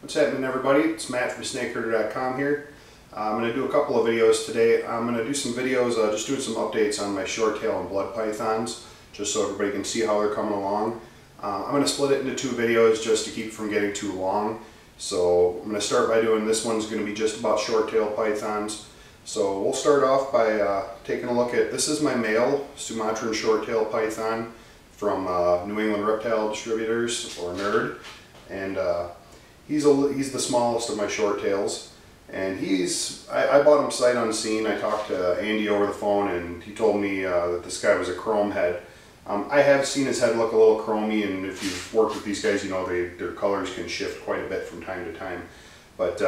What's happening, everybody? It's Matt from SnakeHerder.com here. I'm going to do a couple of videos today. I'm going to do some videos just doing some updates on my short tail and blood pythons, just so everybody can see how they're coming along. I'm going to split it into two videos just to keep from getting too long. So I'm going to start by doing this one's going to be just about short tail pythons. So we'll start off by taking a look at, this is my male Sumatran short tail python from New England Reptile Distributors, or NERD. And he's the smallest of my short tails, and I bought him sight unseen. I talked to Andy over the phone, and he told me that this guy was a chrome head. I have seen his head look a little chromy, and if you've worked with these guys, you know their colors can shift quite a bit from time to time. But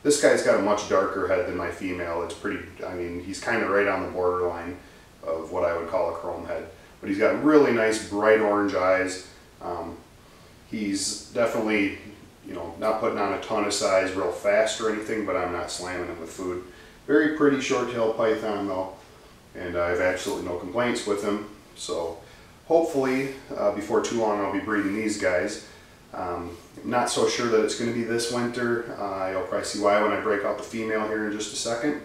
this guy's got a much darker head than my female. It's pretty, I mean, he's kind of right on the borderline of what I would call a chrome head. But he's got really nice bright orange eyes. He's definitely, you know, not putting on a ton of size real fast or anything, but I'm not slamming him with food. Very pretty short-tailed python though, and I have absolutely no complaints with him. So hopefully before too long I'll be breeding these guys. I'm not so sure that it's going to be this winter. You'll probably see why when I break out the female here in just a second.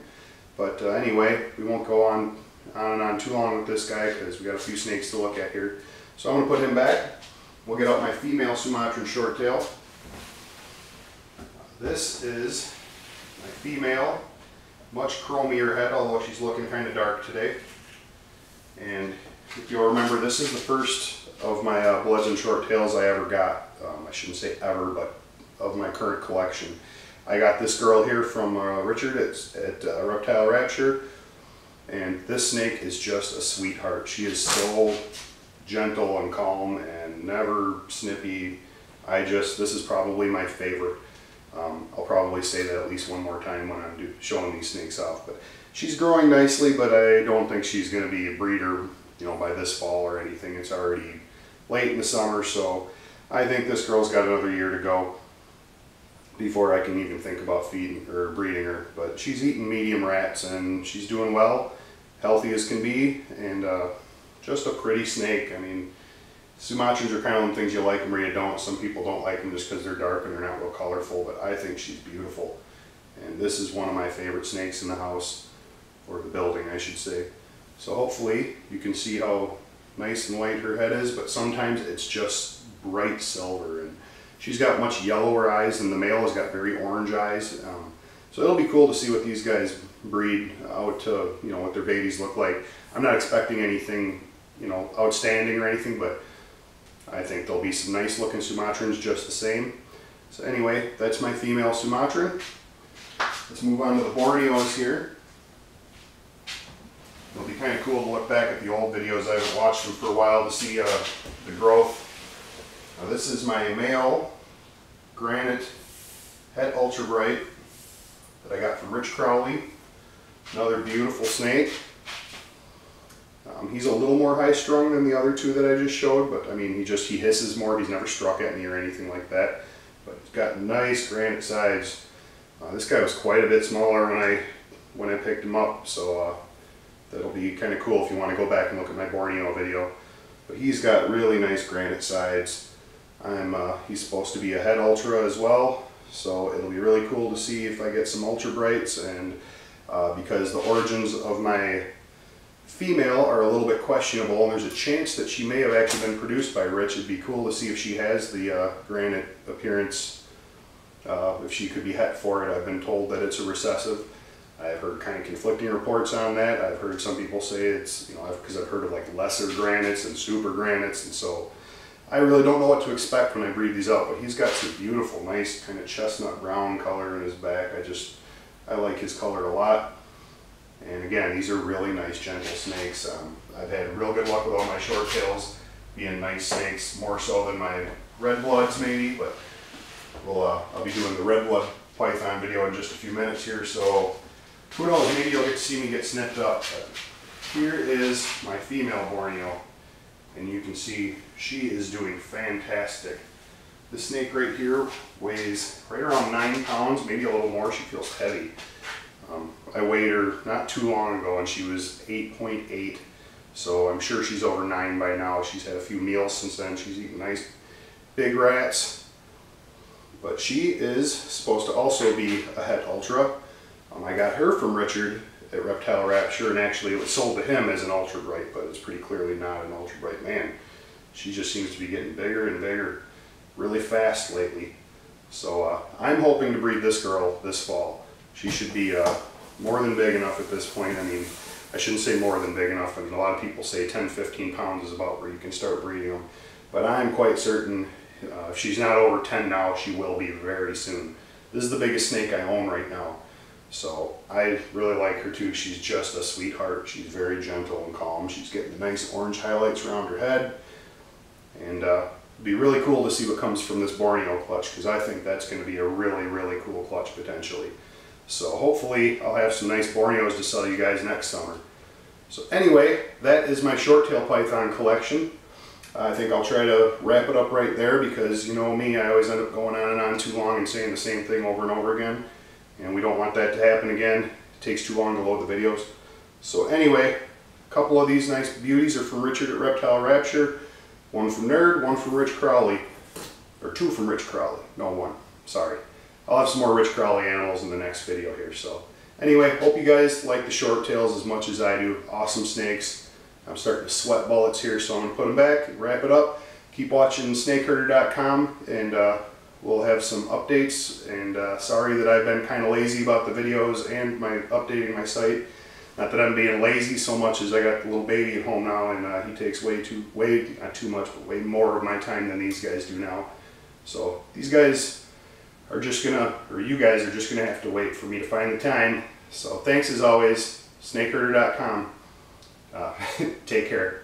But anyway, we won't go on and on too long with this guy because we got a few snakes to look at here. So I'm going to put him back. We'll get out my female Sumatran short tail. This is my female, much chromier head, although she's looking kind of dark today. And if you'll remember, this is the first of my bloods and short tails I ever got. I shouldn't say ever, but of my current collection. I got this girl here from Richard at Reptile Rapture, and this snake is just a sweetheart. She is so gentle and calm and never snippy. This is probably my favorite. I'll probably say that at least one more time when I'm showing these snakes off. But she's growing nicely, but I don't think she's going to be a breeder, you know, by this fall or anything. It's already late in the summer, so I think this girl's got another year to go before I can even think about feeding or breeding her. But she's eating medium rats and she's doing well, healthy as can be, and just a pretty snake. I mean, Sumatrans are kind of them things you like them or you don't. Some people don't like them just because they're dark and they're not real colorful, but I think she's beautiful. And this is one of my favorite snakes in the house, or the building I should say. So hopefully you can see how nice and white her head is, but sometimes it's just bright silver. And she's got much yellower eyes, and the male has got very orange eyes. So it'll be cool to see what these guys breed out to, you know, what their babies look like. I'm not expecting anything, you know, outstanding or anything, but I think there'll be some nice looking Sumatrans just the same. So anyway, that's my female Sumatran. Let's move on to the Borneos here. It'll be kind of cool to look back at the old videos. I haven't watched them for a while to see the growth. This is my male granite het ultra bright that I got from Rich Crowley. Another beautiful snake. He's a little more high strung than the other two that I just showed, but I mean, he hisses more. He's never struck at me or anything like that. But he's got nice granite sides. This guy was quite a bit smaller when I picked him up, so that'll be kind of cool if you want to go back and look at my Borneo video. But he's got really nice granite sides. He's supposed to be a het ultra as well, so it'll be really cool to see if I get some ultra brights. And because the origins of my female are a little bit questionable, and there's a chance that she may have actually been produced by Rich. It'd be cool to see if she has the granite appearance, if she could be het for it. I've been told that it's a recessive. I've heard kind of conflicting reports on that. I've heard some people say it's, you know, because I've heard of like lesser granites and super granites, and so I really don't know what to expect when I breed these out. But he's got some beautiful, nice kind of chestnut brown color in his back. I like his color a lot. And again, these are really nice, gentle snakes. I've had real good luck with all my short tails being nice snakes, more so than my red bloods maybe, but I'll be doing the red blood python video in just a few minutes here, so who knows, maybe you'll get to see me get snipped up. But here is my female Borneo, and you can see she is doing fantastic. This snake right here weighs right around 9 pounds, maybe a little more. She feels heavy. I weighed her not too long ago and she was 8.8, so I'm sure she's over 9 by now. She's had a few meals since then. She's eaten nice big rats, but she is supposed to also be a Het Ultra. I got her from Richard at Reptile Rapture, and actually it was sold to him as an ultra bright, but it's pretty clearly not an ultra bright. Man, she just seems to be getting bigger and bigger really fast lately. So I'm hoping to breed this girl this fall. She should be more than big enough at this point. I mean, I shouldn't say more than big enough. I mean, a lot of people say 10-15 pounds is about where you can start breeding them. But I'm quite certain if she's not over 10 now, she will be very soon. This is the biggest snake I own right now. So I really like her too. She's just a sweetheart. She's very gentle and calm. She's getting the nice orange highlights around her head. And it'd be really cool to see what comes from this Borneo clutch, because I think that's going to be a really, really cool clutch potentially. So hopefully I'll have some nice Borneos to sell you guys next summer. So anyway, that is my short-tail python collection. I think I'll try to wrap it up right there, because you know me, I always end up going on and on too long and saying the same thing over and over again. And we don't want that to happen again. It takes too long to load the videos. So anyway, a couple of these nice beauties are from Richard at Reptile Rapture. One from Nerd, one from Rich Crowley. Or two from Rich Crowley. No, one. Sorry. I'll have some more Rich Crowley animals in the next video here. So anyway, hope you guys like the short tails as much as I do. Awesome snakes. I'm starting to sweat bullets here, so I'm going to put them back and wrap it up. Keep watching SnakeHerder.com, and we'll have some updates. And sorry that I've been kind of lazy about the videos and my updating my site. Not that I'm being lazy so much as I got the little baby at home now, and he takes not too much, but way more of my time than these guys do now. So these guys are just gonna, or you guys are just gonna have to wait for me to find the time. So thanks as always, SnakeHerder.com. Take care.